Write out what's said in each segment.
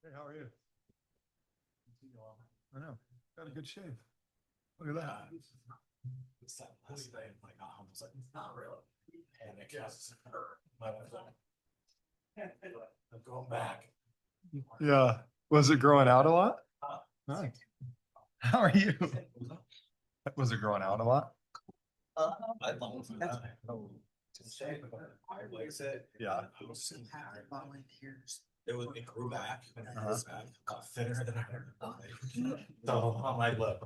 Hey, how are you? I know. Got a good shave. Look at that. This time last day, like, I was like, it's not really. Panic. Yes. I'm going back. Yeah. Was it growing out a lot? Nice. How are you? Was it growing out a lot? I'd love for that. Yeah. It grew back. Got thinner than I heard. So on my lip.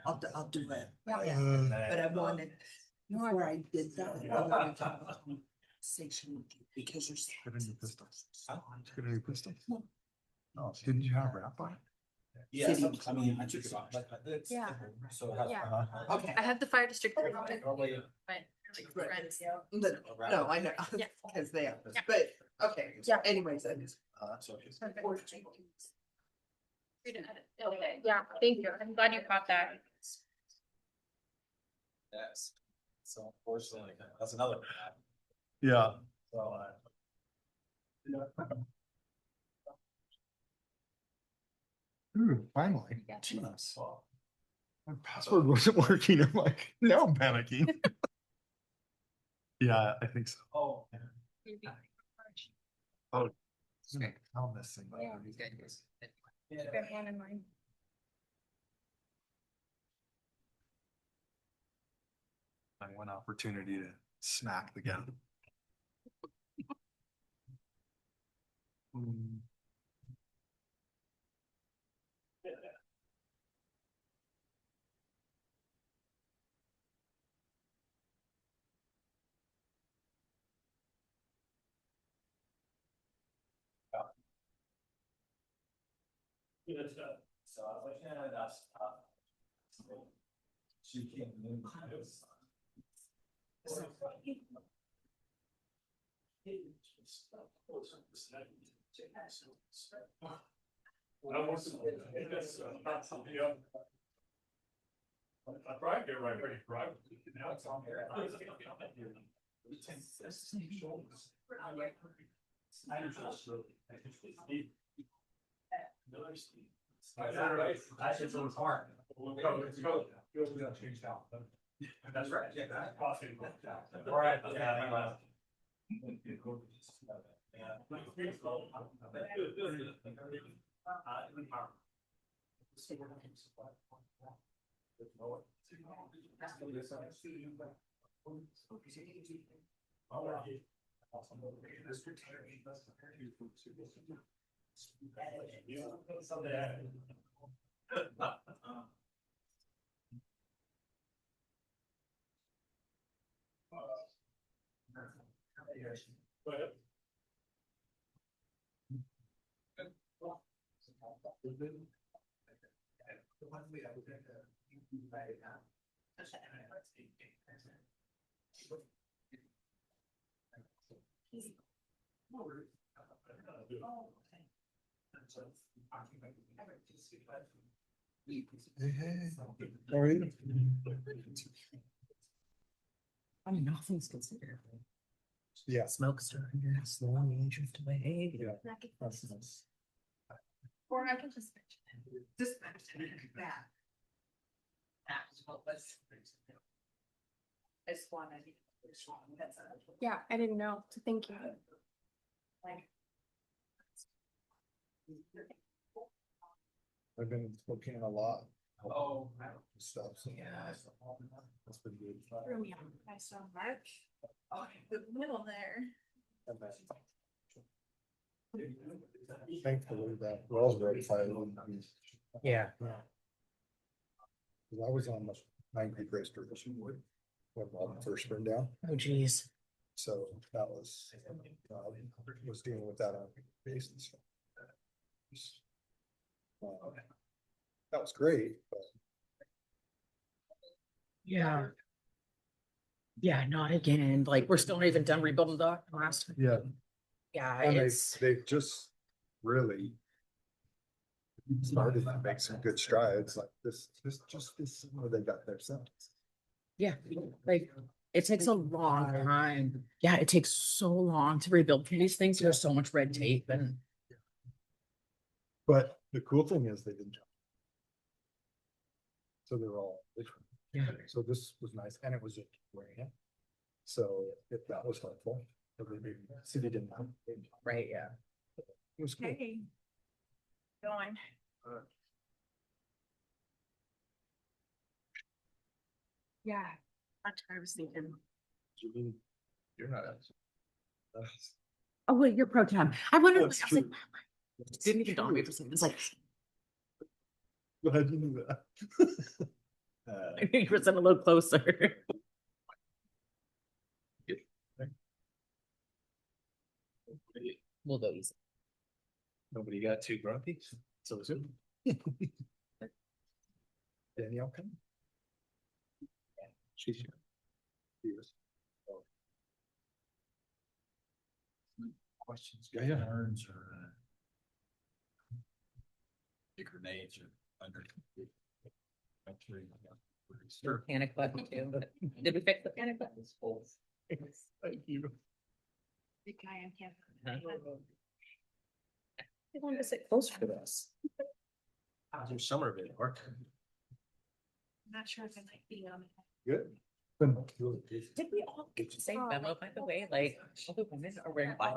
I'll do it. But I wanted, before I did that, I wanted to have a conversation because you're. Get a new pistol. Get a new pistol. Oh, didn't you have wrap on it? Yeah, I mean, I took it off, but it's. Yeah. So. Yeah. Okay. I have the fire district, but friends. No, I know, Yeah. because they are, Yeah. but, okay, Yeah. anyways, I just. Okay, yeah, thank you. I'm glad you caught that. Yes. So unfortunately, that's another. Yeah. So, Ooh, finally. Yeah. Jeez. My password wasn't working. I'm like, now I'm panicking. Yeah, I think so. Oh. Oh. I'll miss thing. Yeah, good. Good one in mind. My one opportunity to smack the gun. So I was like, yeah, that's tough. She can't move. I tried to get right ready for it. Now it's on here. That's just a hard. Let's go. Change out. That's right. Yeah, that's possible. All right. Yeah. Hey, how are you? I mean, nothing's considered. Yeah. Smoke starting to slowly drift away. Yeah. That's nice. Or I can just mention it. Just mention that. That was what was. I just wanted. That's Yeah, I didn't know, so thank you. I've been looking a lot. Oh. Stuff. So Yeah. That's been good. Threw me off. I saw March. Oh, the middle there. Thankfully, that was rectified. Yeah. I was on the 90 restoration when Bob first burned down. Oh, geez. So that was dealing with that on base and stuff. That was great, but Yeah. Yeah, not again. Like, we're still not even done rebuilding the last. yeah, Yeah, and it's. they've just really started to make some good strides. Like this summer they got their sense. Yeah, like it takes a long time. Yeah, it takes so long to rebuild these things. There's so much red tape and But the cool thing is they didn't jump. So they're all different. yeah, So this was nice, and it was just rain. So if that was helpful, but the city didn't have. right, yeah. It was cool. Hey. Going. Yeah, that's what I was thinking. You mean, you're not. Oh, wait, you're pro tem. I wondered, I That's was like, true. didn't even dawn on me for a second. It's like, Glad you knew that. I knew you were sitting a little closer. We'll go easy. Nobody got too grumpy, so soon. Danielle come? She's here. She is. Oh. Questions? Yeah, yeah. The grenades are under. Panic button too. Did we fix the panic button? Thank you. Big guy on campus. They wanted to sit closer to us. How's your summer been, Mark? I'm not sure if I like being on. Good. Did we all get the same memo, by the way? Like, all the women are wearing black.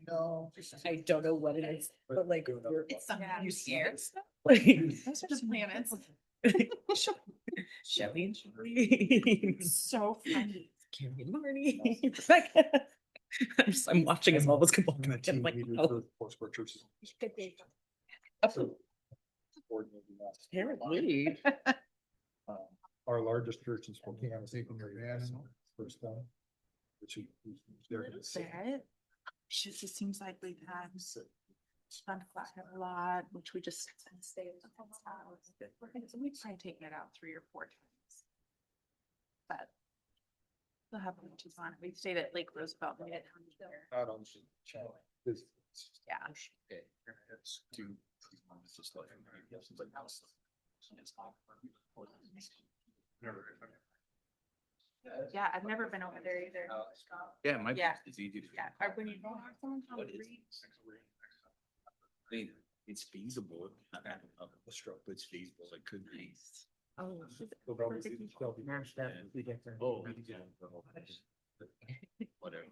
No. I don't know what it is, but like, It's something you you scared? scared. Like, Those are just planets. Shelly and Shelly. So funny. Carrie and Marty. Rebecca. I'm watching as all this come up. And the I'm team like, leader oh, for Foursquare churches. Good day. oh, Coordinating that. apparently. Our largest church in Spokane, I was thinking, first time. Which is. they're gonna sit. Bit. Just seems like we've had fun flat a lot, which we just stay at the house. We've probably taken it out 3 or 4 times. But we'll have lunches on it. We stayed at Lake Roosevelt. We had lunch there. Not on the channel. It's- Yeah. It's too. It's just like. Yeah, I've never been over there either. Yeah, my. Yeah. It's easy to. Yeah, or when you go on someone tell What me is- read. I mean, it's feasible, not having a stroke, but it's feasible, it could be. Oh, mashed up. Oh. Whatever.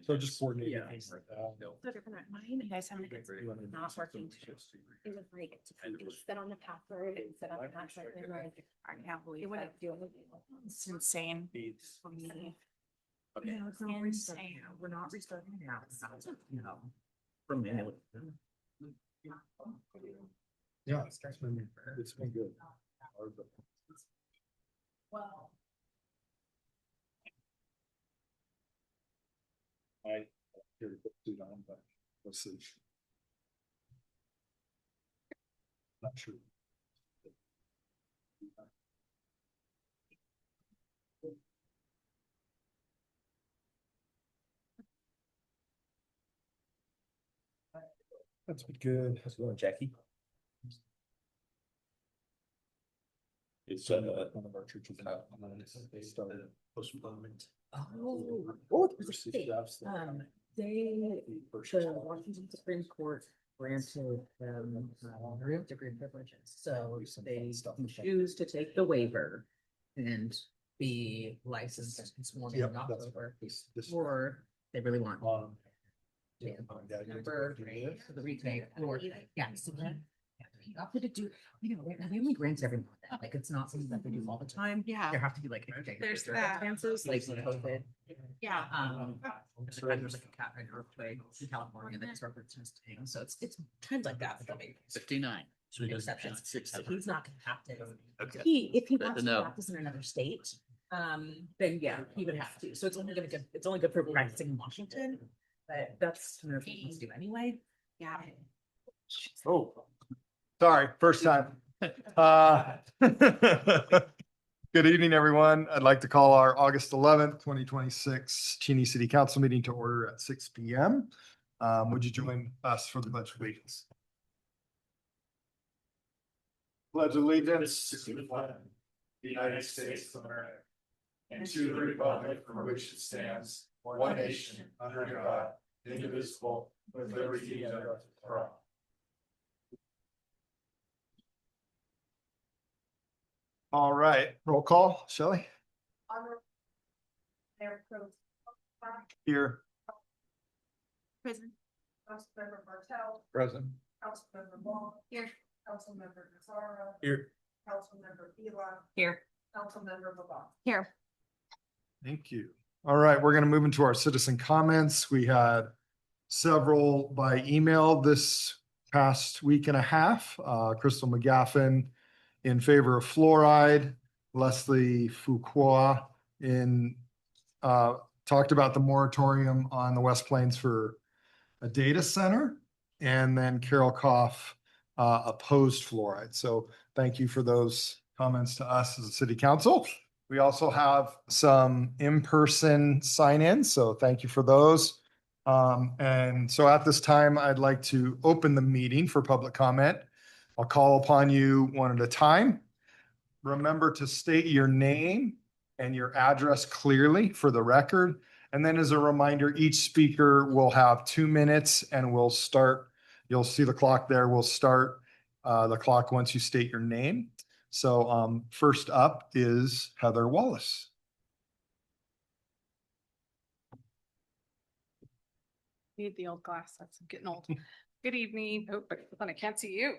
So just coordinating Yeah. things like that. So different at mine. You guys have any good. Not working. It was like, you sit on the password and sit on the password and like, I can't believe it that. wouldn't do It's insane for me. Okay. No, it's not Insane. restarting. We're not restarting now. It's not, you know, from minute. Yeah, it's been good. Well. I. Here to put food on, but let's see. Not sure. That's good. How's it going, Jackie? It's One of our churches out. They started postponement. Oh, there's a thing. The Washington Supreme Court granted them degree privileges, so they can choose to take the waiver and be licensed and sworn in Yep, in that's October, this. or they really want. Yeah, Number for the retake, or, yeah, so then, he opted to do, you know, right now, they only grant every month, like, it's not something that they do all the time. Yeah. There have to be like. extenuating There's that. circumstances, like COVID. Yeah. There's like a cat and earthquake in California that's referencing, so it's times like that. That make 59. So he does exceptions, six. so he's not gonna have to. Okay. If he Good wants to to know. practice in another state, then yeah, he would have to, so it's only good for practicing in Washington. But that's what he wants to do anyway. Yeah. Oh, sorry, first time. Good evening, everyone. I'd like to call our August 11th, 2026 Cheney City Council meeting to order at 6 p.m. Would you join us for the Pledge of Allegiance? Pledge allegiance to the flag of the United States of America and to the republic for which it stands, one nation, under God, indivisible, with liberty and justice for all. All right, roll call, Shelley? Here. Prison. Councilmember Martell, Present. Councilmember Long. Here. Councilmember Nazaro. Here. Councilmember Vila, Here. Councilmember Labange. Here. Thank you. All right, we're going to move into our citizen comments. We had several by email this past week and a half. Crystal McGaffin in favor of fluoride. Leslie Fuqua talked about the moratorium on the West Plains for a data center. And then Carol Koff opposed fluoride. So thank you for those comments to us as a city council. We also have some in-person sign-ins, so thank you for those. And so at this time, I'd like to open the meeting for public comment. I'll call upon you one at a time. Remember to state your name and your address clearly for the record. And then as a reminder, each speaker will have 2 minutes and we'll start. You'll see the clock there. We'll start the clock once you state your name. So first up is Heather Wallace. Need the old glasses. I'm getting old. Good evening. Oh, but I can't see you.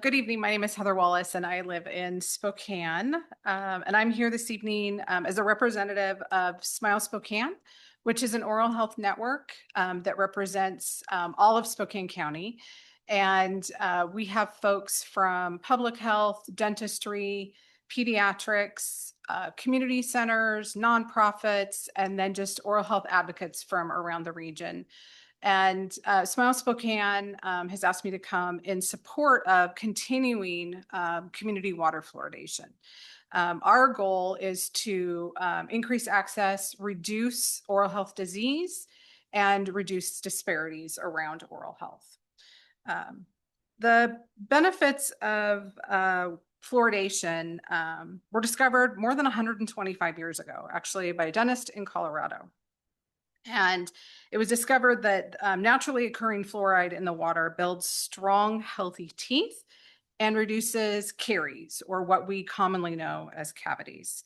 Good evening. My name is Heather Wallace and I live in Spokane. And I'm here this evening as a representative of Smile Spokane, which is an oral health network that represents all of Spokane County. And we have folks from public health, dentistry, pediatrics, community centers, nonprofits, and then just oral health advocates from around the region. And Smile Spokane has asked me to come in support of continuing community water fluoridation. Our goal is to increase access, reduce oral health disease, and reduce disparities around oral health. The benefits of fluoridation were discovered more than 125 years ago, actually by a dentist in Colorado. And it was discovered that naturally occurring fluoride in the water builds strong, healthy teeth and reduces caries, or what we commonly know as cavities.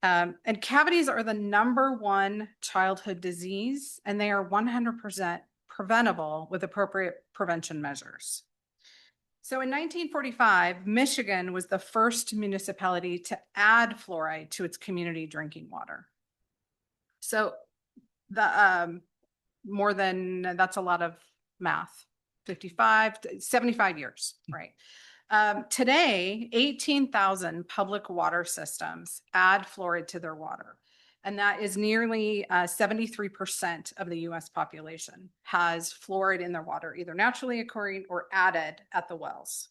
And cavities are the #1 childhood disease, and they are 100% preventable with appropriate prevention measures. So in 1945, Michigan was the first municipality to add fluoride to its community drinking water. So the that's a lot of math, 75 years, right? Today, 18,000 public water systems add fluoride to their water. And that is nearly 73% of the US population has fluoride in their water, either naturally occurring or added at the wells.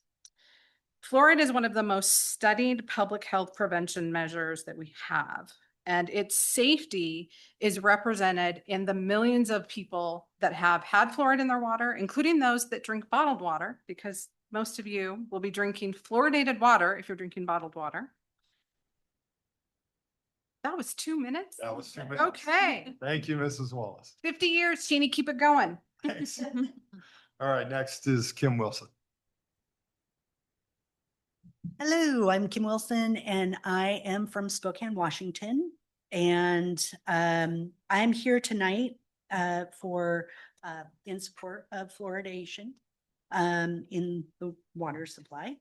Fluoride is one of the most studied public health prevention measures that we have, and its safety is represented in the millions of people that have had fluoride in their water, including those that drink bottled water, because most of you will be drinking fluoridated water if you're drinking bottled water. That was 2 minutes? That was 2 minutes. Okay. Thank you, Mrs. Wallace. 50 years, Cheney, keep it going. Thanks. All right, next is Kim Wilson. Hello, I'm Kim Wilson and I am from Spokane, Washington. And I'm here tonight for in support of fluoridation in the water supply.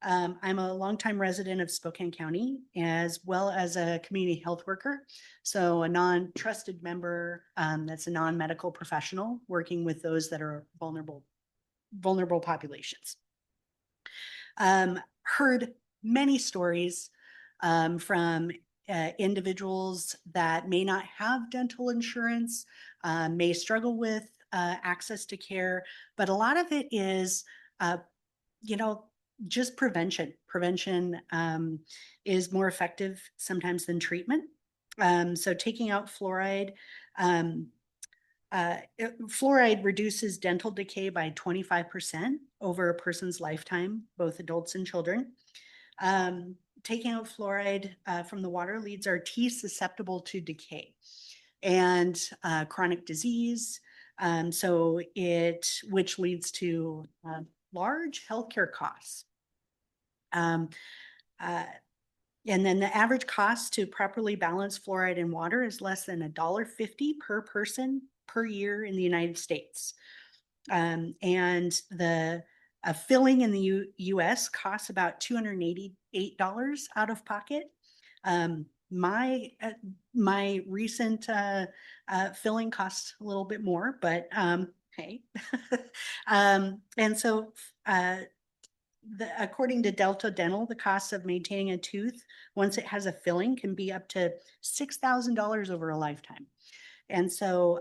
I'm a longtime resident of Spokane County as well as a community health worker. So a non-trusted member that's a non-medical professional working with those that are vulnerable populations. Heard many stories from individuals that may not have dental insurance, may struggle with access to care, but a lot of it is, just prevention. Prevention is more effective sometimes than treatment. So taking out fluoride, fluoride reduces dental decay by 25% over a person's lifetime, both adults and children. Taking out fluoride from the water leaves our teeth susceptible to decay and chronic disease. Which leads to large healthcare costs. And then the average cost to properly balance fluoride in water is less than $1.50 per person per year in the United States. And the filling in the US costs about $288 out of pocket. My recent filling costs a little bit more, but hey. And so according to Delta Dental, the cost of maintaining a tooth once it has a filling can be up to $6,000 over a lifetime. And so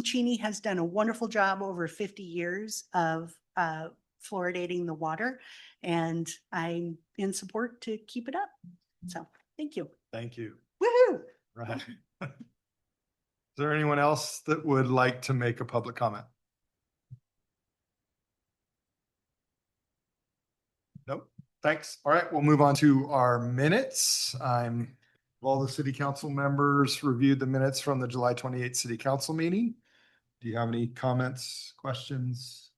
Cheney has done a wonderful job over 50 years of fluoridating the water, and I'm in support to keep it up. So thank you. Thank you. Woohoo! Right. Is there anyone else that would like to make a public comment? Nope. Thanks. All right, we'll move on to our minutes. All the city council members reviewed the minutes from the July 28th city council meeting. Do you have any comments, questions?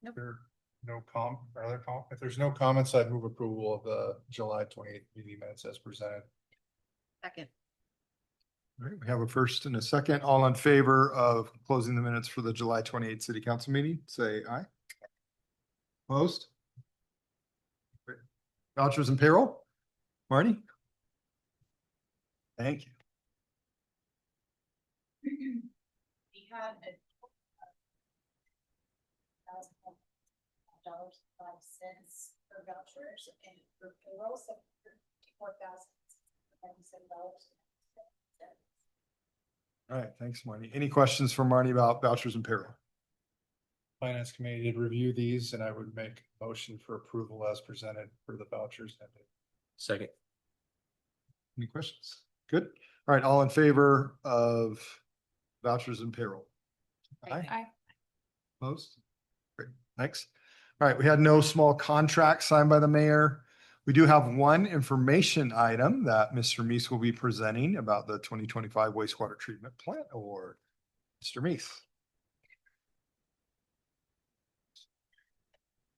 Nope. If there's no comments, I'd move approval of the July 28th meeting minutes as presented. Second. All right, we have a first and a second. All in favor of closing the minutes for the July 28th city council meeting, say aye. Opposed? Great. Vouchers and payroll? Marty? Thank you. We had $1,000.05 for vouchers and for payroll, $54,097. All right, thanks, Marty. Any questions for Marty about vouchers and payroll? Finance committee did review these and I would make a motion for approval as presented for the vouchers. Second. Any questions? Good. All right, all in favor of vouchers and payroll? Aye. Opposed? Great, thanks. All right, we had no small contract signed by the mayor. We do have one information item that Mr. Meese will be presenting about the 2025 wastewater treatment plant award. Mr. Meese.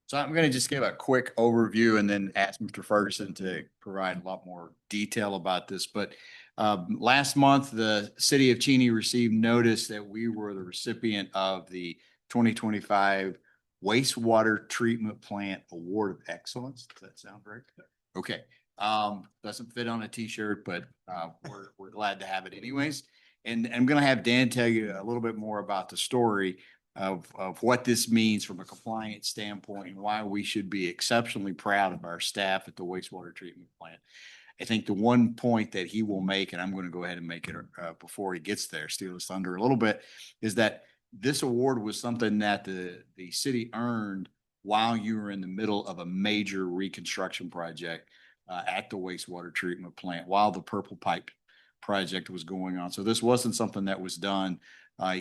So I'm going to just give a quick overview and then ask Mr. Ferguson to provide a lot more detail about this. But last month, the city of Cheney received notice that we were the recipient of the 2025 wastewater treatment plant award of excellence. Does that sound right? Okay. Doesn't fit on a t-shirt, but we're glad to have it anyways. And I'm going to have Dan tell you a little bit more about the story of what this means from a compliance standpoint and why we should be exceptionally proud of our staff at the wastewater treatment plant. I think the one point that he will make, and I'm going to go ahead and make it before he gets there, steal his thunder a little bit, is that this award was something that the city earned while you were in the middle of a major reconstruction project at the wastewater treatment plant, while the Purple Pipe project was going on. So this wasn't something that was done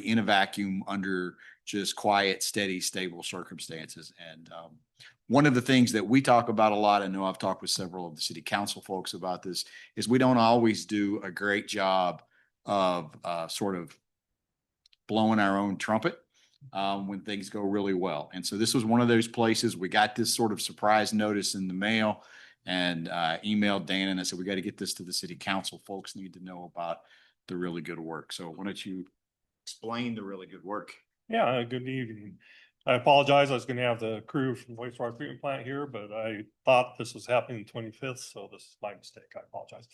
in a vacuum under just quiet, steady, stable circumstances. And one of the things that we talk about a lot, I know I've talked with several of the city council folks about this, is we don't always do a great job of sort of blowing our own trumpet when things go really well. And so this was one of those places. We got this sort of surprise notice in the mail and emailed Dan and I said, we got to get this to the city council. Folks need to know about the really good work. So why don't you explain the really good work? Yeah, good evening. I apologize. I was going to have the crew from the wastewater treatment plant here, but I thought this was happening the 25th, so this is my mistake. I apologize.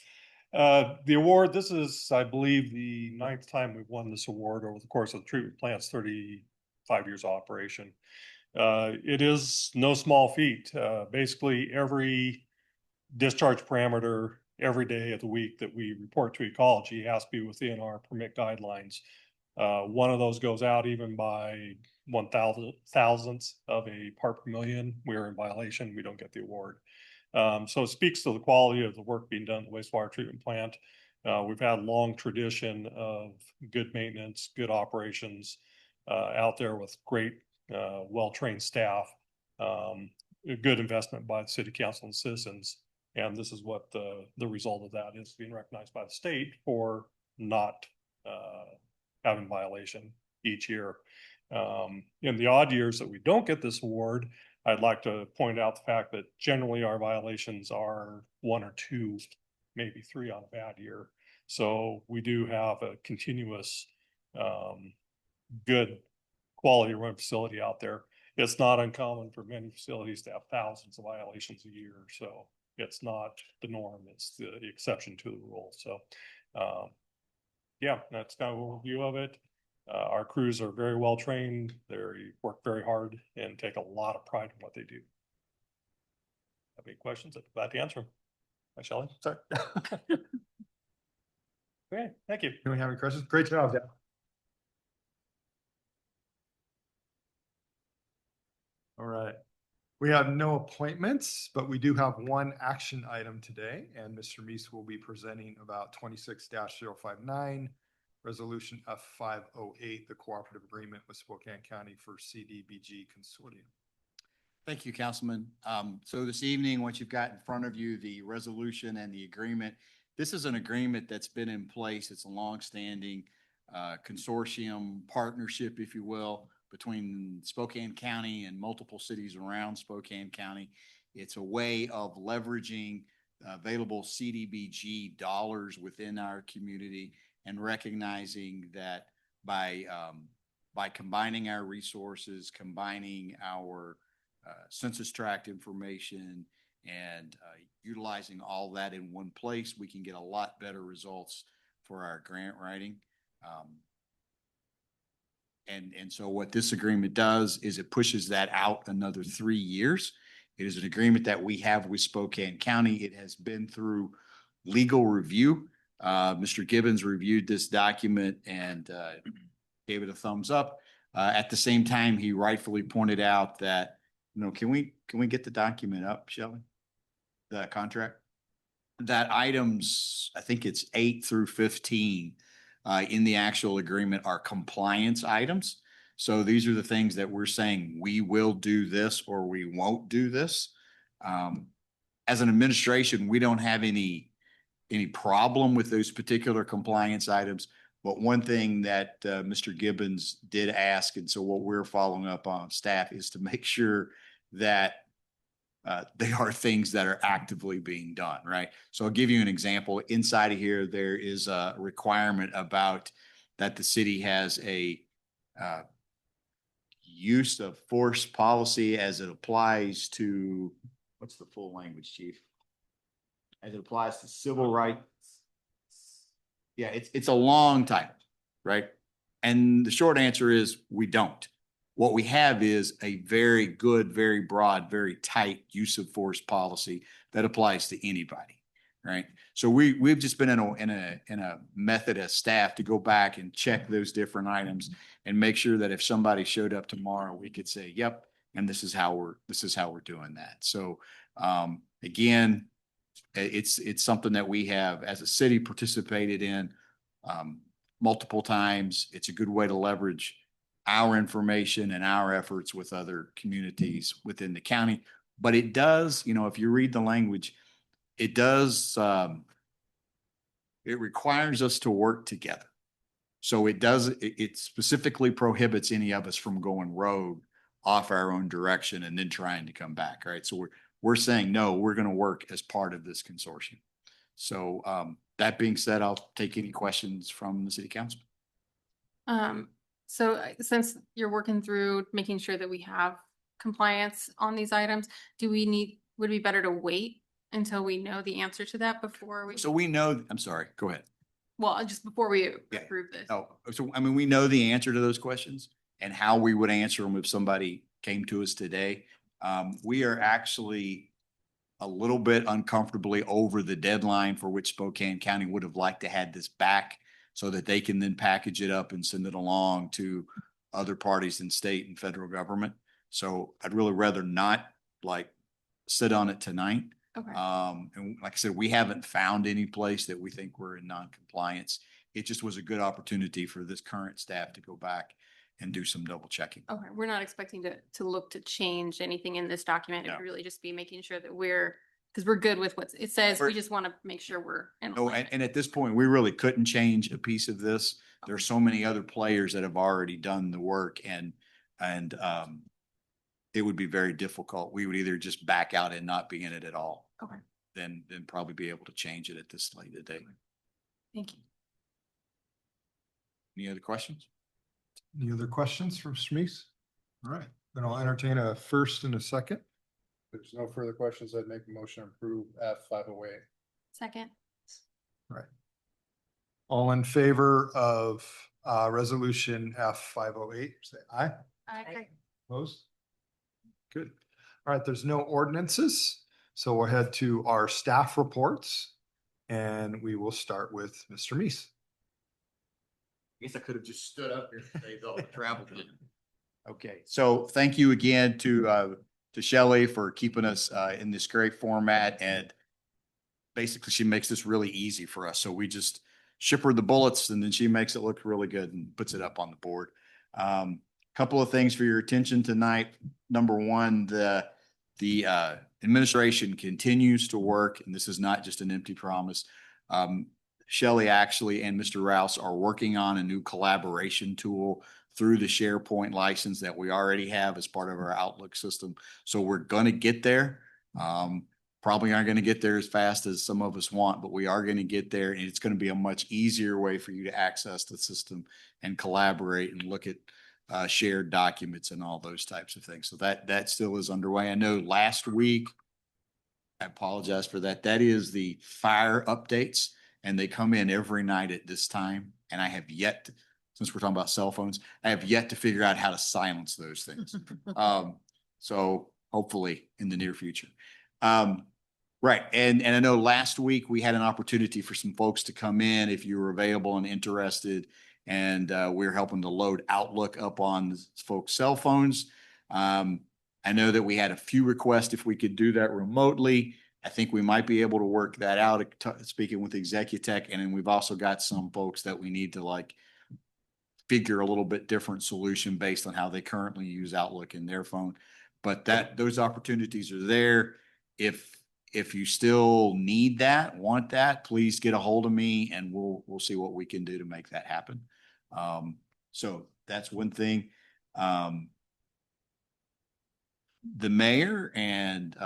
The award, this is, I believe, the 9th time we've won this award over the course of the treatment plant's 35 years of operation. It is no small feat. Basically, every discharge parameter every day of the week that we report to ecology has to be within our permit guidelines. One of those goes out even by 1,000th of a part per million. We're in violation. We don't get the award. So it speaks to the quality of the work being done at the wastewater treatment plant. We've had a long tradition of good maintenance, good operations out there with great, well-trained staff, a good investment by the city council and citizens. And this is what the result of that is, being recognized by the state for not having violation each year. In the odd years that we don't get this award, I'd like to point out the fact that generally our violations are 1 or 2, maybe 3 on a bad year. So we do have a continuous good quality run facility out there. It's not uncommon for many facilities to have thousands of violations a year. So it's not the norm, it's the exception to the rule. So yeah, that's kind of an overview of it. Our crews are very well trained. They work very hard and take a lot of pride in what they do. Have any questions? I'm glad to answer them. Hi, Shelley. Sorry. Okay, thank you. Do we have any questions? Great job, Dan. All right. We have no appointments, but we do have one action item today, and Mr. Meese will be presenting about 26-059, Resolution F508, the cooperative agreement with Spokane County for CDBG Consortium. Thank you, Councilman. So this evening, what you've got in front of you, the resolution and the agreement, this is an agreement that's been in place. It's a longstanding consortium partnership, if you will, between Spokane County and multiple cities around Spokane County. It's a way of leveraging available CDBG dollars within our community and recognizing that by combining our resources, combining our census tract information and utilizing all that in one place, we can get a lot better results for our grant writing. And so what this agreement does is it pushes that out another 3 years. It is an agreement that we have with Spokane County. It has been through legal review. Mr. Gibbons reviewed this document and gave it a thumbs up. At the same time, he rightfully pointed out that, can we get the document up, Shelley? The contract? That items, I think it's 8 through 15 in the actual agreement are compliance items. So these are the things that we're saying we will do this or we won't do this. As an administration, we don't have any problem with those particular compliance items. But one thing that Mr. Gibbons did ask, and so what we're following up on staff is to make sure that they are things that are actively being done, right? So I'll give you an example. Inside of here, there is a requirement about that the city has a use of force policy as it applies to, what's the full language, Chief? As it applies to civil rights. Yeah, it's a long title, right? And the short answer is we don't. What we have is a very good, very broad, very tight use of force policy that applies to anybody. right? So we've just been in a method as staff to go back and check those different items and make sure that if somebody showed up tomorrow, we could say, yep, and this is how we're doing that. So, again, it's something that we have as a city participated in, multiple times. It's a good way to leverage our information and our efforts with other communities within the county. But it does, if you read the language, it does, it requires us to work together. So it specifically prohibits any of us from going rogue off our own direction and then trying to come back, right? So we're saying, no, we're going to work as part of this consortium. So, that being said, I'll take any questions from the city council. So since you're working through making sure that we have compliance on these items, would it be better to wait until we know the answer to that before we? So we know, I'm sorry, go ahead. Well, just before we Yeah. approve this. Oh, so I mean, we know the answer to those questions and how we would answer them if somebody came to us today. We are actually a little bit uncomfortably over the deadline for which Spokane County would have liked to had this back so that they can then package it up and send it along to other parties in state and federal government. So I'd really rather not sit on it tonight. Okay. And like I said, we haven't found any place that we think we're in non-compliance. It just was a good opportunity for this current staff to go back and do some double checking. Okay, we're not expecting to look to change anything in this document. It No. would really just be making sure that because we're good with what it says. We're- We just want to make sure we're in No, alignment. and at this point, we really couldn't change a piece of this. There's so many other players that have already done the work and it would be very difficult. We would either just back out and not be in it at all. Okay. Then probably be able to change it at this late date. Thank you. Any other questions? Any other questions from Smees? All right, then I'll entertain a first and a second. If there's no further questions, I'd make a motion to approve F 508. Second. All in favor of resolution F 508, say aye. Okay. Opposed? Good. All right, there's no ordinances, so we'll head to our staff reports. And we will start with Mr. Meese. I guess I could have just stood up here and saved all the travel time. Okay, so thank you again to Shelley for keeping us in this great format, and basically she makes this really easy for us. So we just ship her the bullets and then she makes it look really good and puts it up on the board. Couple of things for your attention tonight. Number one, the administration continues to work, and this is not just an empty promise. Shelley actually and Mr. Rouse are working on a new collaboration tool through the SharePoint license that we already have as part of our Outlook system. So we're going to get there. Probably aren't going to get there as fast as some of us want, but we are going to get there, and it's going to be a much easier way for you to access the system and collaborate and look at shared documents and all those types of things. So that still is underway. I know last week, I apologize for that. That is the fire updates, and they come in every night at this time. And I have yet, since we're talking about cell phones, I have yet to figure out how to silence those things. So hopefully in the near future. Right. And I know last week we had an opportunity for some folks to come in if you were available and interested. And we're helping to load Outlook up on folks' cell phones. I know that we had a few requests if we could do that remotely. I think we might be able to work that out, speaking with Executech. And then we've also got some folks that we need to figure a little bit different solution based on how they currently use Outlook in their phone. But those opportunities are there. If you still need that, want that, please get a hold of me and we'll see what we can do to make that happen. So that's one thing. The mayor and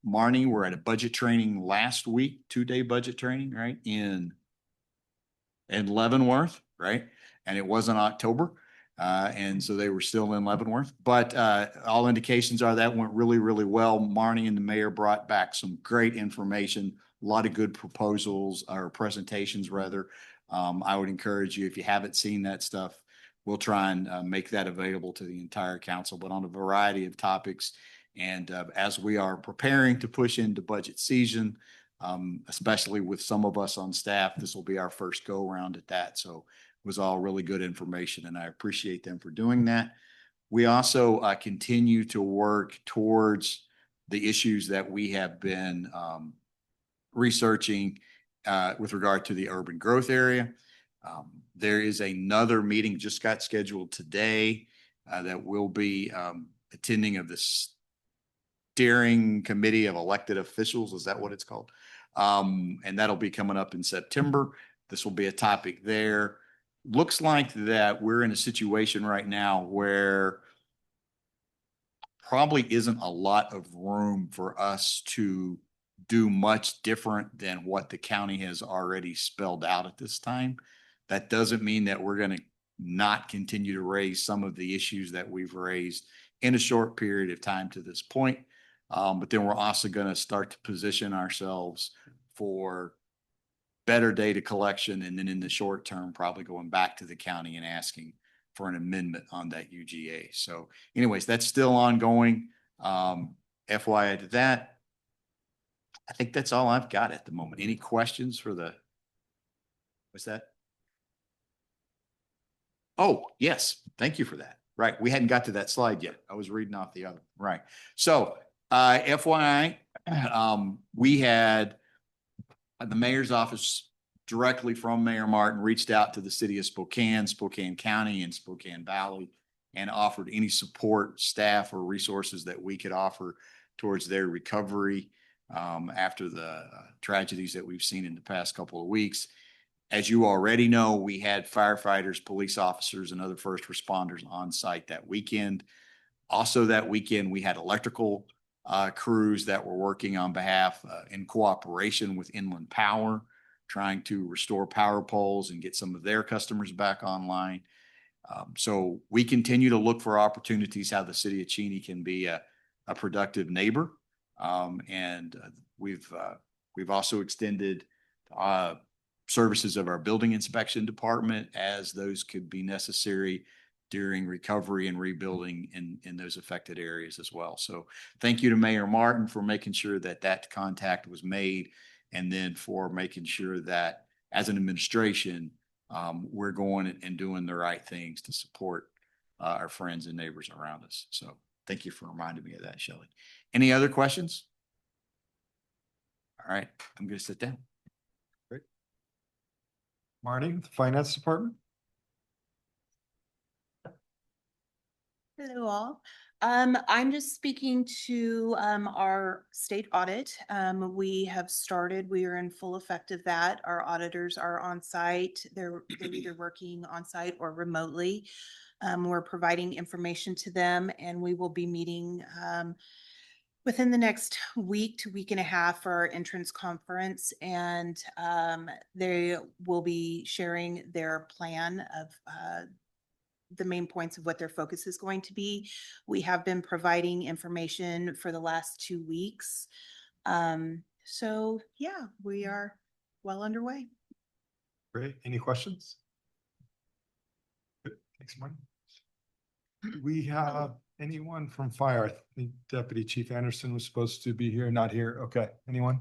Marnie were at a budget training last week, 2-day budget training, right? In Leavenworth, right? And it was in October. And so they were still in Leavenworth, but all indications are that went really, really well. Marnie and the mayor brought back some great information, a lot of good proposals or presentations rather. I would encourage you, if you haven't seen that stuff, we'll try and make that available to the entire council, but on a variety of topics. And as we are preparing to push into budget season, especially with some of us on staff. This will be our first go around at that. So it was all really good information and I appreciate them for doing that. We also continue to work towards the issues that we have been researching with regard to the urban growth area. There is another meeting just got scheduled today that will be attending of the steering committee of elected officials. Is that what it's called? And that'll be coming up in September. This will be a topic there. Looks like that we're in a situation right now where probably isn't a lot of room for us to do much different than what the county has already spelled out at this time. That doesn't mean that we're going to not continue to raise some of the issues that we've raised in a short period of time to this point. But then we're also going to start to position ourselves for better data collection. And then in the short term, probably going back to the county and asking for an amendment on that UGA. So anyways, that's still ongoing. FYI to that, I think that's all I've got at the moment. Any questions for what's that? Oh, yes. Thank you for that. Right. We hadn't got to that slide yet. I was reading off the other. Right. So FYI, we had the mayor's office directly from Mayor Martin reached out to the city of Spokane, Spokane County, and Spokane Valley and offered any support, staff, or resources that we could offer towards their recovery after the tragedies that we've seen in the past couple of weeks. As you already know, we had firefighters, police officers, and other first responders on site that weekend. Also that weekend, we had electrical crews that were working on behalf in cooperation with Inland Power, trying to restore power poles and get some of their customers back online. So we continue to look for opportunities how the city of Cheney can be a productive neighbor. And we've also extended services of our building inspection department as those could be necessary during recovery and rebuilding in those affected areas as well. So thank you to Mayor Martin for making sure that that contact was made, and then for making sure that as an administration, we're going and doing the right things to support our friends and neighbors around us. So thank you for reminding me of that, Shelley. Any other questions? All right, I'm going to sit down. Great. Marty, the finance department. Hello all. I'm just speaking to our state audit. We have started, we are in full effect of that. Our auditors are on site. They're either working on site or remotely. We're providing information to them, and we will be meeting within the next week to week and a half for our entrance conference, and they will be sharing their plan of the main points of what their focus is going to be. We have been providing information for the last 2 weeks. So yeah, we are well underway. Great. Any questions? Good. Thanks, Marty. We have anyone from fire? I think Deputy Chief Anderson was supposed to be here, not here. Okay. Anyone?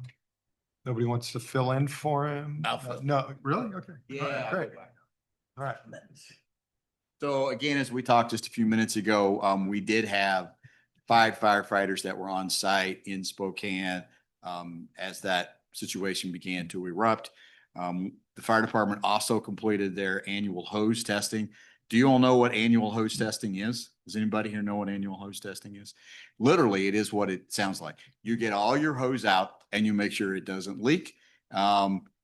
Nobody wants to fill in for him? No, really? Okay. Yeah. All right, great. All right. So again, as we talked just a few minutes ago, we did have 5 firefighters that were on site in Spokane as that situation began to erupt. The fire department also completed their annual hose testing. Do you all know what annual hose testing is? Does anybody here know what annual hose testing is? Literally, it is what it sounds like. You get all your hose out and you make sure it doesn't leak.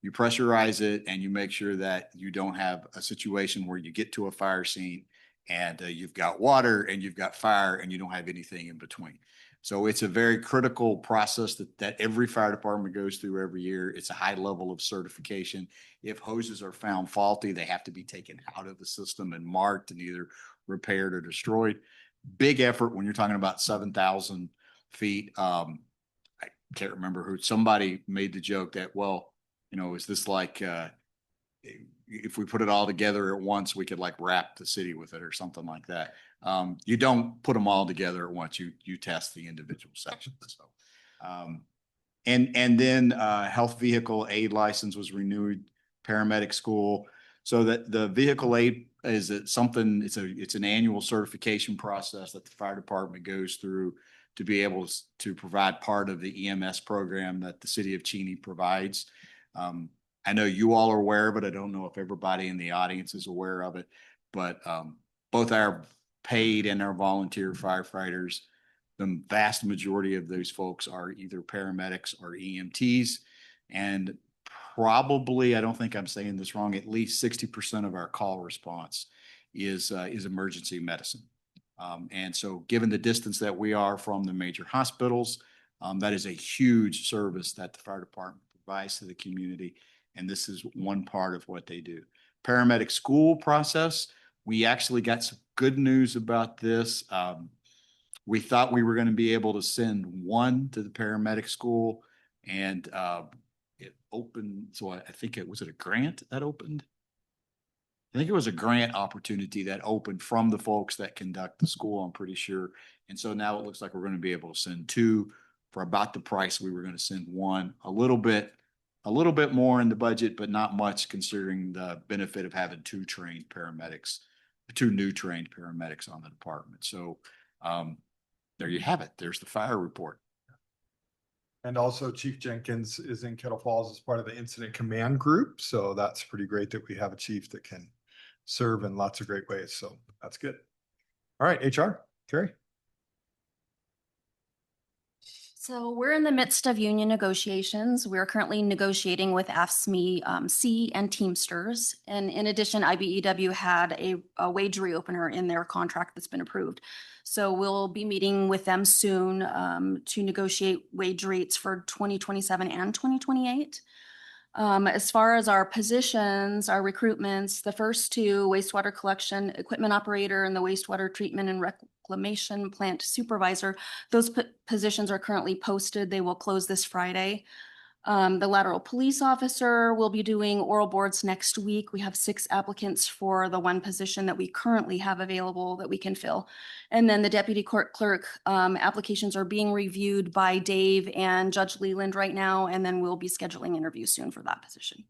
You pressurize it and you make sure that you don't have a situation where you get to a fire scene and you've got water and you've got fire and you don't have anything in between. So it's a very critical process that every fire department goes through every year. It's a high level of certification. If hoses are found faulty, they have to be taken out of the system and marked and either repaired or destroyed. Big effort when you're talking about 7,000 feet. I can't remember who, somebody made the joke that, well, you know, is this like, if we put it all together at once, we could like wrap the city with it or something like that. You don't put them all together at once. You test the individual sections. So, And then health vehicle aid license was renewed, paramedic school. So that the vehicle aid is something, it's an annual certification process that the fire department goes through to be able to provide part of the EMS program that the city of Cheney provides. I know you all are aware of it. I don't know if everybody in the audience is aware of it, but both our paid and our volunteer firefighters, the vast majority of those folks are either paramedics or EMTs. And probably, I don't think I'm saying this wrong, at least 60% of our call response is emergency medicine. And so given the distance that we are from the major hospitals, that is a huge service that the fire department provides to the community. And this is one part of what they do. Paramedic school process, we actually got some good news about this. We thought we were going to be able to send one to the paramedic school, and it opened. So I think was it a grant that opened? I think it was a grant opportunity that opened from the folks that conduct the school, I'm pretty sure. And so now it looks like we're going to be able to send two for about the price we were going to send one. A little bit more in the budget, but not much considering the benefit of having two new trained paramedics on the department. So there you have it. There's the fire report. And also Chief Jenkins is in Kettle Falls as part of the incident command group. So that's pretty great that we have a chief that can serve in lots of great ways. So that's good. All right, HR, Carrie. So we're in the midst of union negotiations. We're currently negotiating with AFSCME C and Teamsters. And in addition, IBEW had a wage reopener in their contract that's been approved. So we'll be meeting with them soon to negotiate wage rates for 2027 and 2028. As far as our positions, our recruitments, the first two, wastewater collection equipment operator and the wastewater treatment and reclamation plant supervisor, those positions are currently posted. They will close this Friday. The lateral police officer will be doing oral boards next week. We have 6 applicants for the one position that we currently have available that we can fill. And then the deputy court clerk applications are being reviewed by Dave and Judge Leland right now, and then we'll be scheduling interviews soon for that position.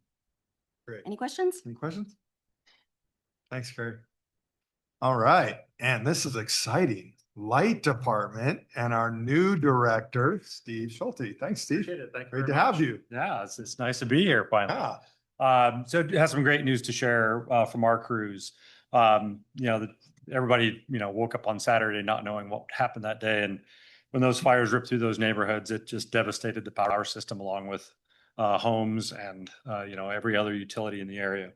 Great. Any questions? Any questions? Thanks, Carrie. All right, and this is exciting. Light department and our new director, Steve Schulte. Thanks, Steve. Appreciate it. Thank you Great very to have much. you. Yeah, it's nice to be here finally. Yeah. So it has some great news to share from our crews. Everybody, woke up on Saturday not knowing what happened that day. And when those fires ripped through those neighborhoods, it just devastated the power system along with homes and, every other utility in the area.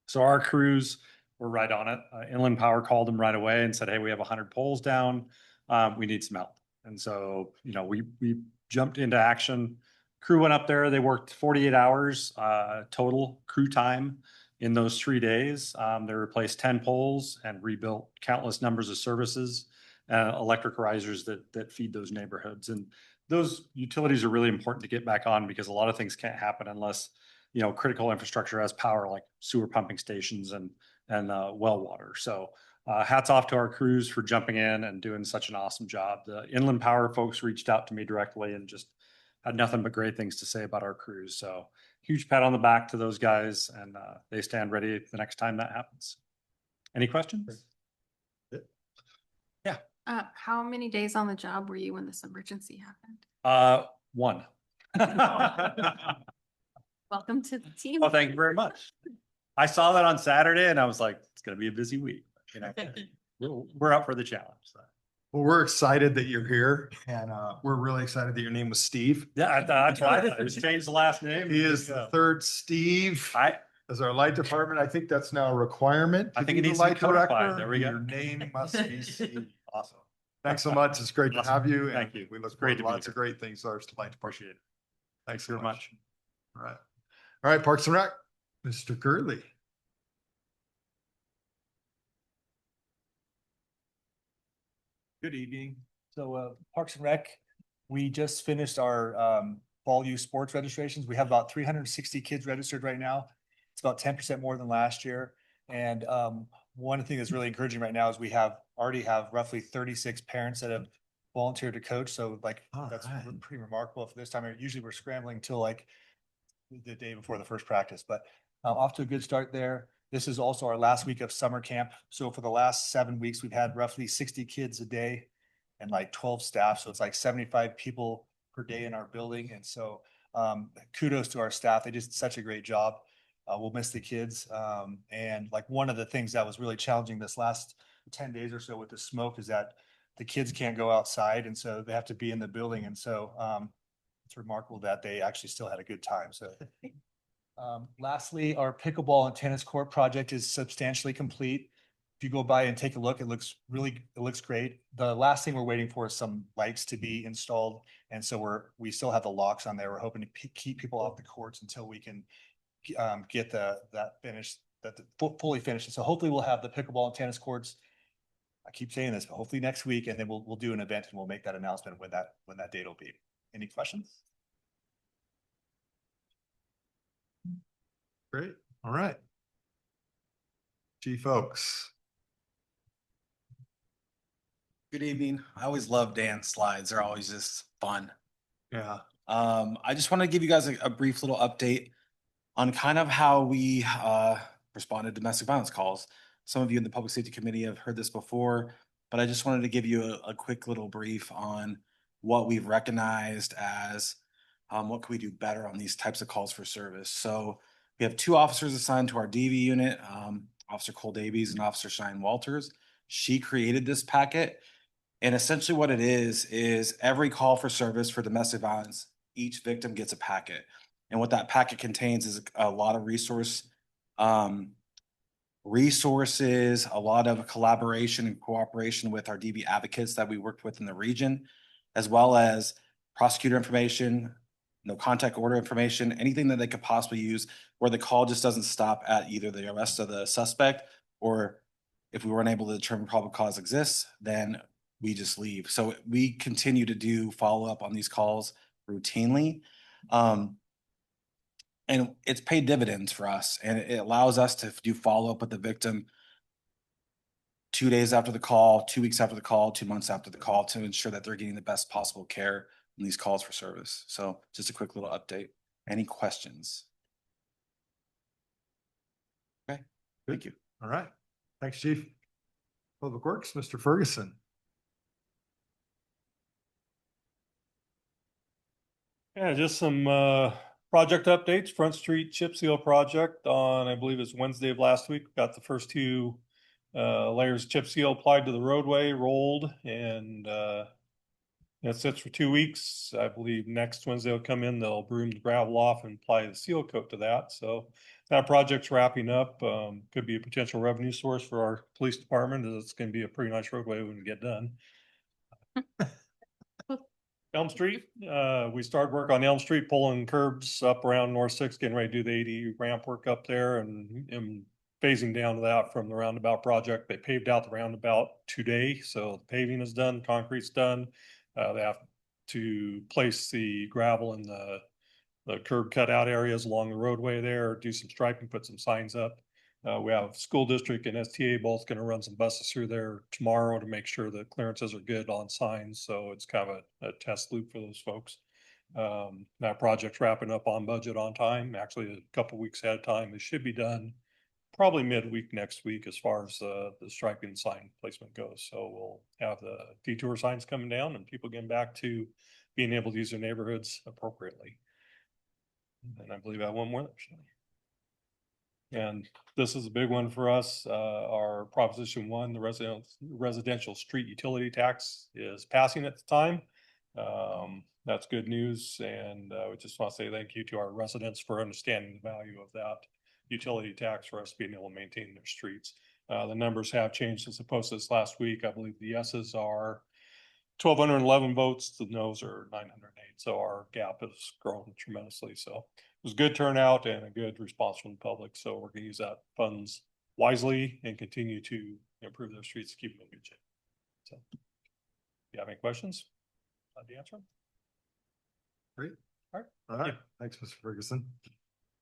So our crews were right on it. Inland Power called them right away and said, hey, we have 100 poles down. We need some help. And so, we jumped into action. Crew went up there. They worked 48 hours total crew time in those 3 days. They replaced 10 poles and rebuilt countless numbers of services, electric risers that feed those neighborhoods. And those utilities are really important to get back on because a lot of things can't happen unless, critical infrastructure has power, like sewer pumping stations and well water. So hats off to our crews for jumping in and doing such an awesome job. The Inland Power folks reached out to me directly and just had nothing but great things to say about our crews. So huge pat on the back to those guys, and they stand ready the next time that happens. Any questions? Yeah. How many days on the job were you when this emergency happened? 1. Welcome to the team. Well, thank you very much. I saw that on Saturday and I was like, it's going to be a busy week. We're up for the challenge. So. Well, we're excited that you're here, and we're really excited that your name was Steve. Yeah, that's why I just changed the last name. He is the third Steve as our light department. I think that's now a requirement. I think it needs to be codified. There we go. Your name must be Steve. Awesome. Thanks so much. It's great to have you. Thank you. We look Great forward to to be lots of great things. Ours to light department. Appreciate it. Thanks very much. All right. All right, Parks and Rec, Mr. Gurley. Good evening. So Parks and Rec, we just finished our fall youth sports registrations. We have about 360 kids registered right now. It's about 10% more than last year. And one thing that's really encouraging right now is we already have roughly 36 parents that have volunteered to coach. So like, All that's right. pretty remarkable for this time. Usually we're scrambling till like the day before the first practice, but off to a good start there. This is also our last week of summer camp. So for the last 7 weeks, we've had roughly 60 kids a day and like 12 staff. So it's like 75 people per day in our building. And so kudos to our staff. They did such a great job. We'll miss the kids. And like one of the things that was really challenging this last 10 days or so with the smoke is that the kids can't go outside. And so they have to be in the building. And so it's remarkable that they actually still had a good time. So lastly, our pickleball and tennis court project is substantially complete. If you go by and take a look, it looks great. The last thing we're waiting for is some lights to be installed. And so we still have the locks on there. We're hoping to keep people off the courts until we can get that finished, fully finished. And so hopefully we'll have the pickleball and tennis courts. I keep saying this, but hopefully next week, and then we'll do an event and we'll make that announcement when that date will be. Any questions? Great. All right. Chief Oaks. Good evening. I always love Dan's slides. They're always just fun. Yeah. I just want to give you guys a brief little update on kind of how we responded to domestic violence calls. Some of you in the Public Safety Committee have heard this before, but I just wanted to give you a quick little brief on what we've recognized as what can we do better on these types of calls for service. So we have 2 officers assigned to our DV unit, Officer Cole Davies and Officer Shine Walters. She created this packet. And essentially what it is every call for service for domestic violence, each victim gets a packet. And what that packet contains is a lot of resources, a lot of collaboration and cooperation with our DV advocates that we worked with in the region, as well as prosecutor information, no contact order information, anything that they could possibly use where the call just doesn't stop at either the arrest of the suspect, or if we weren't able to determine probable cause exists, then we just leave. So we continue to do follow-up on these calls routinely. And it's paid dividends for us, and it allows us to do follow-up with the victim 2 days after the call, 2 weeks after the call, 2 months after the call, to ensure that they're getting the best possible care in these calls for service. So just a quick little update. Any questions? Okay, thank you. All right. Thanks, Chief. Public Works, Mr. Ferguson. Yeah, just some project updates. Front Street chip seal project on, I believe it's Wednesday of last week. Got the first 2 layers of chip seal applied to the roadway, rolled, and it sits for 2 weeks. I believe next Wednesday they'll come in, they'll broom the gravel off and apply the seal coat to that. So that project's wrapping up. Could be a potential revenue source for our police department. It's going to be a pretty nice roadway when we get done. Elm Street, we started work on Elm Street, pulling curbs up around North 6, getting ready to do the 80 ramp work up there, and phasing down to that from the roundabout project. They paved out the roundabout today, so the paving is done, concrete's done. They have to place the gravel in the curb cutout areas along the roadway there, do some striping, put some signs up. We have school district and STA both going to run some buses through there tomorrow to make sure the clearances are good on signs. So it's kind of a test loop for those folks. That project's wrapping up on budget, on time, actually a couple weeks ahead of time. It should be done probably midweek next week as far as the striping sign placement goes. So we'll have the detour signs coming down and people getting back to being able to use their neighborhoods appropriately. And I believe I have one more. And this is a big one for us. Our Proposition 1, the residential street utility tax, is passing at the time. That's good news. And we just want to say thank you to our residents for understanding the value of that utility tax for us being able to maintain their streets. The numbers have changed since I posted this last week. I believe the yeses are 1,211 votes, the noes are 908. So our gap has grown tremendously. So it was a good turnout and a good response from the public. So we're going to use that funds wisely and continue to improve their streets to keep them in good shape. So if you have any questions, I'd be answering. Great. All right. All right. Thanks, Mr. Ferguson.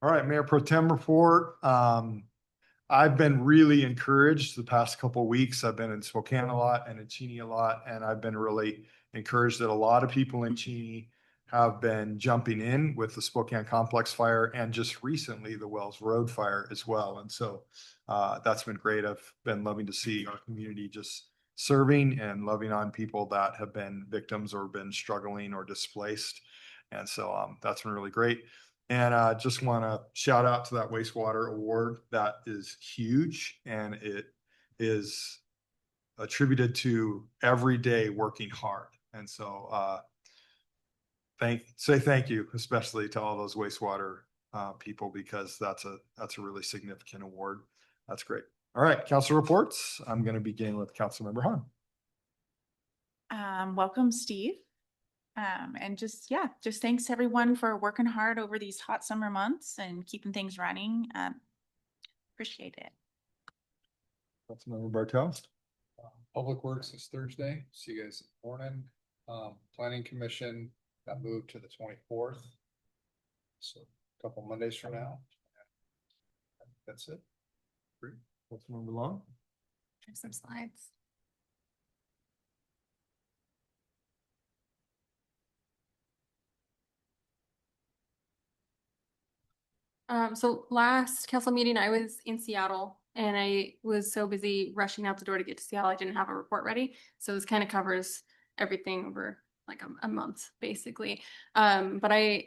All right, Mayor Pro Tem report. I've been really encouraged the past couple of weeks. I've been in Spokane a lot and in Cheney a lot, and I've been really encouraged that a lot of people in Cheney have been jumping in with the Spokane Complex fire and just recently the Wells Road fire as well. And so that's been great. I've been loving to see our community just serving and loving on people that have been victims or been struggling or displaced. And so that's been really great. And I just want to shout out to that wastewater award. That is huge. And it is attributed to every day working hard. And so say thank you, especially to all those wastewater people, because that's a really significant award. That's great. All right, council reports. I'm going to begin with Councilmember Hahn. Welcome, Steve. And just thanks everyone for working hard over these hot summer months and keeping things running. Appreciate it. Councilmember Bartel. Public Works is Thursday. See you guys in the morning. Planning Commission got moved to the 24th. So a couple Mondays from now. That's it. Great. Councilmember Long. Have some slides. So last council meeting, I was in Seattle and I was so busy rushing out the door to get to Seattle, I didn't have a report ready. So this kind of covers everything over like a month, basically. So I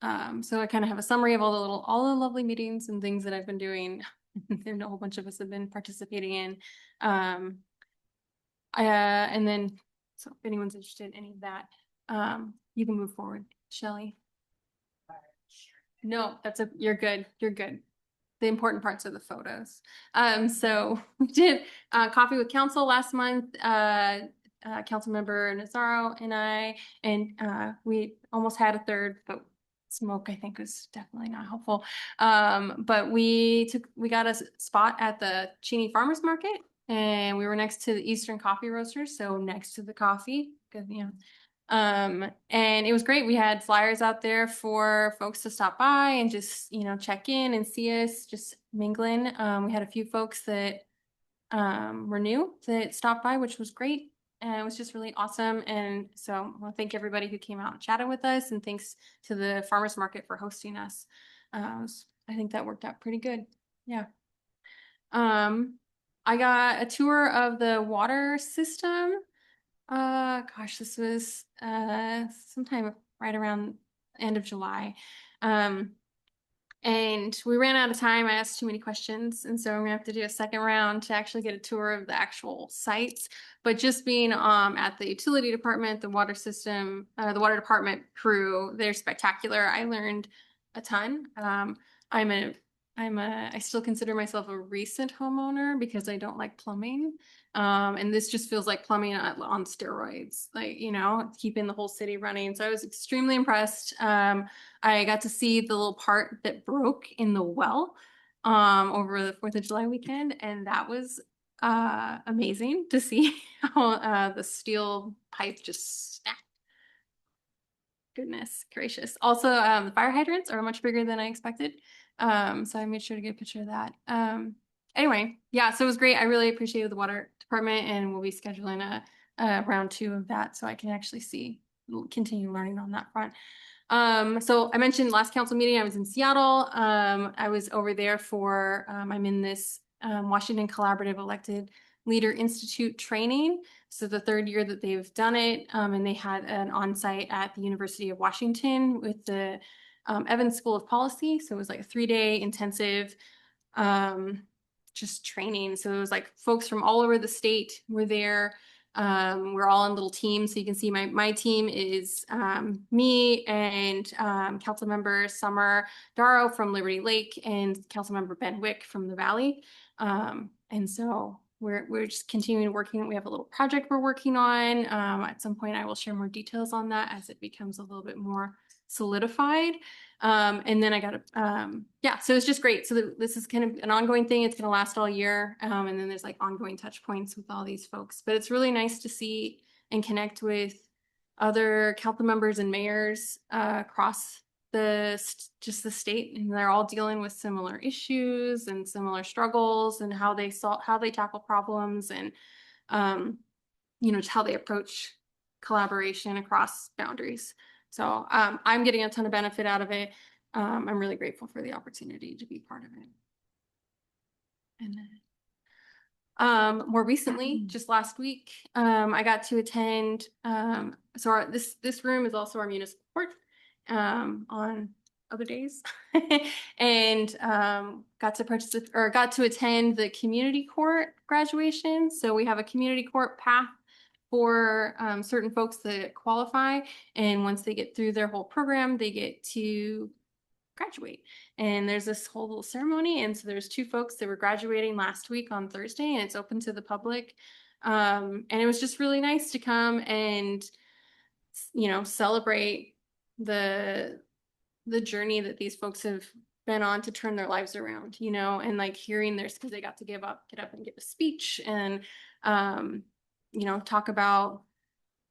kind of have a summary of all the lovely meetings and things that I've been doing. And a whole bunch of us have been participating in. And then, so if anyone's interested in any of that, you can move forward, Shelley. No, you're good. You're good. The important parts are the photos. So we did coffee with council last month. Council member Nazaro and I, and we almost had a third, but smoke I think was definitely not helpful. But we got a spot at the Cheney Farmers Market, and we were next to the Eastern Coffee Roasters, so next to the coffee, because and it was great. We had flyers out there for folks to stop by and just, check in and see us just mingling. We had a few folks that were new that stopped by, which was great. And it was just really awesome. And so I want to thank everybody who came out and chatted with us, and thanks to the farmers market for hosting us. I think that worked out pretty good. Yeah. I got a tour of the water system. Gosh, this was sometime right around end of July. And we ran out of time. I asked too many questions, and so I'm gonna have to do a second round to actually get a tour of the actual sites. But just being at the utility department, the water system, the water department crew, they're spectacular. I learned a ton. I still consider myself a recent homeowner because I don't like plumbing. And this just feels like plumbing on steroids, like, keeping the whole city running. So I was extremely impressed. I got to see the little part that broke in the well over the 4th of July weekend. And that was amazing to see how the steel pipe just snapped. Goodness gracious. Also, the fire hydrants are much bigger than I expected. So I made sure to get a picture of that. Anyway, yeah, so it was great. I really appreciated the water department, and we'll be scheduling a round 2 of that so I can actually continue learning on that front. So I mentioned last council meeting, I was in Seattle. I was over there for, I'm in this Washington Collaborative Elected Leader Institute training. So the 3rd year that they've done it, and they had an on-site at the University of Washington with the Evans School of Policy. So it was like a 3-day intensive just training. So it was like folks from all over the state were there. We're all in little teams. So you can see my team is me and Councilmember Summer Darrow from Liberty Lake and Councilmember Ben Wick from the Valley. And so we're just continuing working. We have a little project we're working on. At some point I will share more details on that as it becomes a little bit more solidified. And then I got so it's just great. So this is kind of an ongoing thing. It's going to last all year. And then there's like ongoing touch points with all these folks, but it's really nice to see and connect with other council members and mayors across the state, and they're all dealing with similar issues and similar struggles, and how they tackle problems, and just how they approach collaboration across boundaries. So I'm getting a ton of benefit out of it. I'm really grateful for the opportunity to be part of it. And then more recently, just last week, I got to attend. This room is also our municipal court on other days, and got to participate or got to attend the community court graduation. So we have a community court path for certain folks that qualify, and once they get through their whole program, they get to graduate. And there's this whole little ceremony, and so there's 2 folks that were graduating last week on Thursday, and it's open to the public. And it was just really nice to come and celebrate the journey that these folks have been on to turn their lives around, and like hearing theirs, because they got to get up and give a speech and talk about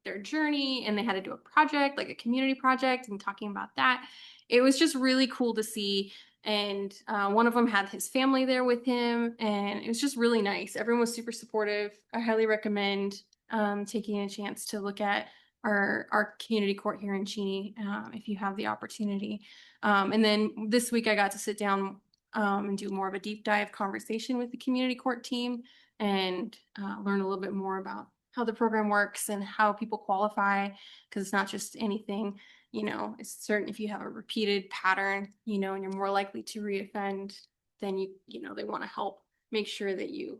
their journey, and they had to do a project, like a community project, and talking about that. It was just really cool to see. And one of them had his family there with him, and it was just really nice. Everyone was super supportive. I highly recommend taking a chance to look at our community court here in Cheney if you have the opportunity. And then this week I got to sit down and do more of a deep dive conversation with the community court team and learn a little bit more about how the program works and how people qualify, because it's not just anything, it's certain if you have a repeated pattern, and you're more likely to reoffend, then they want to help make sure that you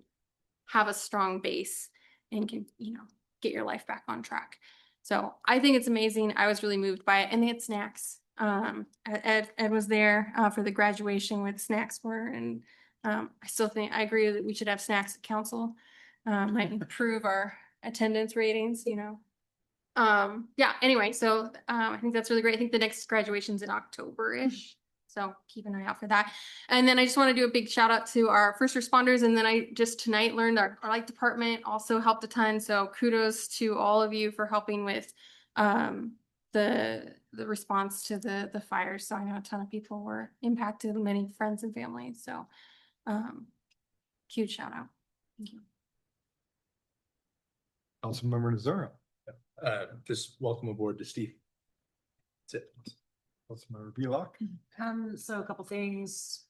have a strong base and can, get your life back on track. So I think it's amazing. I was really moved by it, and they had snacks. Ed was there for the graduation where the snacks were, and I agree that we should have snacks at council. Might improve our attendance ratings, anyway, so I think that's really great. I think the next graduation's in October-ish, so keep an eye out for that. And then I just want to do a big shout out to our first responders, and then I just tonight learned our light department also helped a ton, so kudos to all of you for helping with the response to the fires. So I know a ton of people were impacted, many friends and families, so huge shout out. Thank you. Councilmember Nazaro. Just welcome aboard to Steve. That's it. Councilmember Bealock. So a couple things.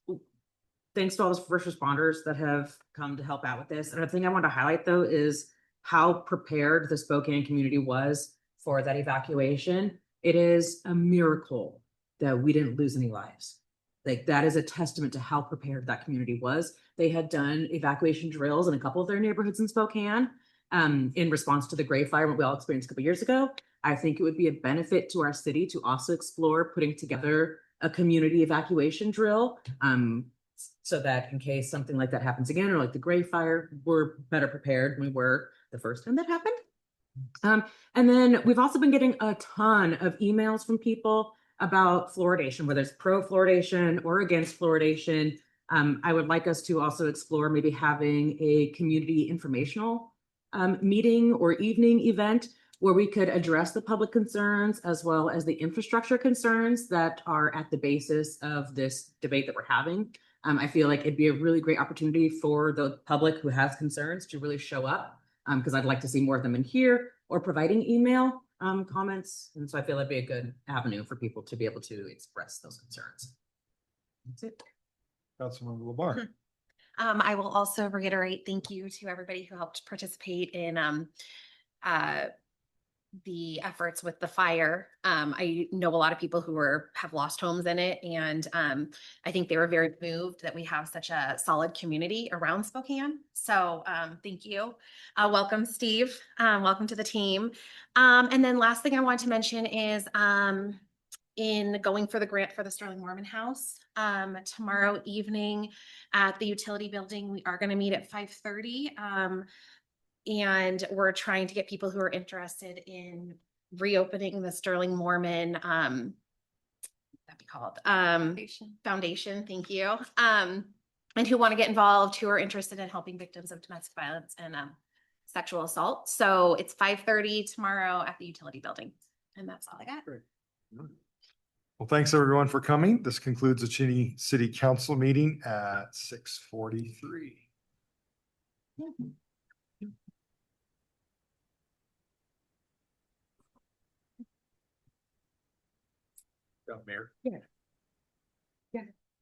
Thanks to all those first responders that have come to help out with this. And the thing I want to highlight though is how prepared the Spokane community was for that evacuation. It is a miracle that we didn't lose any lives. Like that is a testament to how prepared that community was. They had done evacuation drills in a couple of their neighborhoods in Spokane in response to the Gray Fire, what we all experienced a couple years ago. I think it would be a benefit to our city to also explore putting together a community evacuation drill so that in case something like that happens again, or like the Gray Fire, we're better prepared than we were the first time that happened. And then we've also been getting a ton of emails from people about fluoridation, whether it's pro fluoridation or against fluoridation. I would like us to also explore maybe having a community informational meeting or evening event where we could address the public concerns as well as the infrastructure concerns that are at the basis of this debate that we're having. I feel like it'd be a really great opportunity for the public who has concerns to really show up, because I'd like to see more of them in here or providing email comments. And so I feel it'd be a good avenue for people to be able to express those concerns. That's it. Councilmember LeBar. I will also reiterate thank you to everybody who helped participate in the efforts with the fire. I know a lot of people who have lost homes in it, and I think they were very moved that we have such a solid community around Spokane. So thank you. Welcome, Steve. Welcome to the team. And then last thing I want to mention is in going for the grant for the Sterling Mormon House. Tomorrow evening at the utility building, we are going to meet at 5:30. And we're trying to get people who are interested in reopening the Sterling Mormon, that'd be called Foundation. Thank you. And who want to get involved, who are interested in helping victims of domestic violence and sexual assault. So it's 5:30 tomorrow at the utility building. And that's all I got. Well, thanks everyone for coming. This concludes the Cheney City Council meeting at 6:43. Mayor. Yeah. Yeah.